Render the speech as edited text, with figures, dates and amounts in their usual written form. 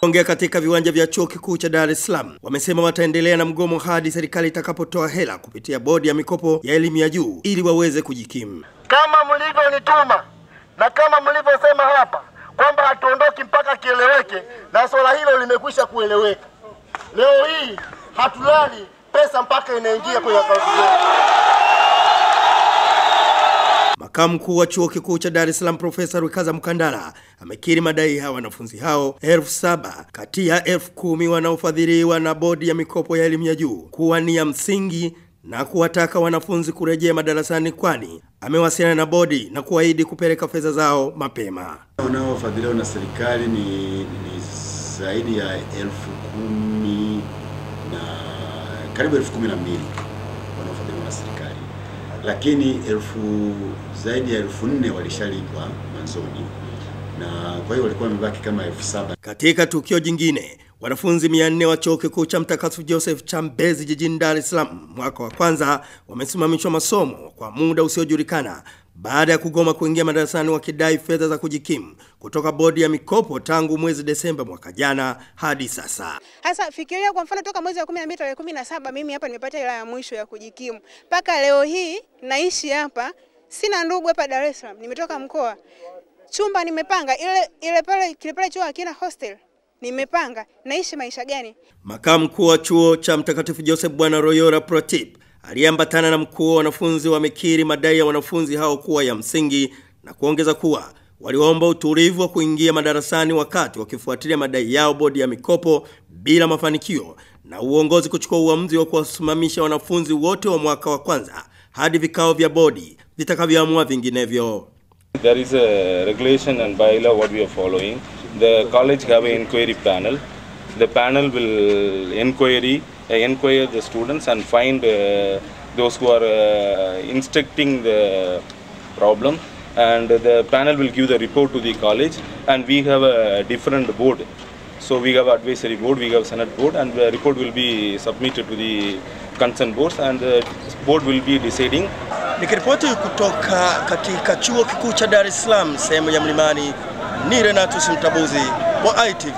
Ongea katika viwanja vya chuo kikuu cha Dar es Salaam wamesema wataendelea na mgomo hadi serikali itakapotoa hela kupitia bodi ya mikopo ya elimu ya juu ili waweze kujikimu. Kama mlivyonituma na kama mlivyosema hapa kwamba hatuondoki mpaka kieleweke, na swala hilo limekwisha kueleweka. Leo hii hatulali pesa mpaka inaingia kwenye akaunti zetu. Makamu mkuu wa chuo kikuu cha Dar es Salaam Profesa Rwekaza Mkandala amekiri madai ya wanafunzi hao 7,000 kati ya 10,000 wanaofadhiliwa na bodi ya mikopo ya elimu ya juu kuwa ni ya msingi na kuwataka wanafunzi kurejea madarasani, kwani amewasiliana na bodi na kuahidi kupeleka fedha zao mapema. Wanaofadhiliwa na serikali ni zaidi ya 10,000 na karibu 12,000 wanaofadhiliwa na serikali. Lakini zaidi ya 4,000 walishalipwa mwanzoni, na kwa hiyo walikuwa wamebaki kama 7,000. Katika tukio jingine, wanafunzi 400 wa chuo kikuu cha Mtakatifu Joseph cha Mbezi jijini Dar es Salaam mwaka wa kwanza wamesimamishwa masomo kwa muda usiojulikana baada ya kugoma kuingia madarasani wakidai fedha za kujikimu kutoka bodi ya mikopo tangu mwezi Desemba mwaka jana hadi sasa. Sasa fikiria kwa mfano toka mwezi wa 12 tarehe 17 mimi hapa nimepata hela ya mwisho ya kujikimu. Paka leo hii naishi hapa, sina ndugu hapa Dar es Salaam, nimetoka mkoa. Chumba nimepanga ile pale chuo hakina hostel. Nimepanga, naishi maisha gani? Makamu mkuu wa chuo cha Mtakatifu Joseph Bwana Royora Protip aliambatana na mkuu wa wanafunzi wamekiri madai ya wanafunzi hao kuwa ya msingi na kuongeza kuwa waliomba utulivu wa kuingia madarasani wakati wakifuatilia madai yao bodi ya mikopo bila mafanikio, na uongozi kuchukua uamuzi wa kuwasimamisha wanafunzi wote wa mwaka wa kwanza hadi vikao vya bodi vitakavyoamua vinginevyo. There is a regulation and bylaw what we are following. The college have an inquiry panel. The panel will inquire the students and find those who are instructing the problem, and the panel will give the report to the college, and we have a different board. So we have advisory board, we have senate board, and the report will be submitted to the concerned boards, and the board will be deciding. Nikiripoti kutoka katika chuo kikuu cha Dar es Salaam sehemu ya Mlimani, ni Renatus Mtabuzi wa ITV.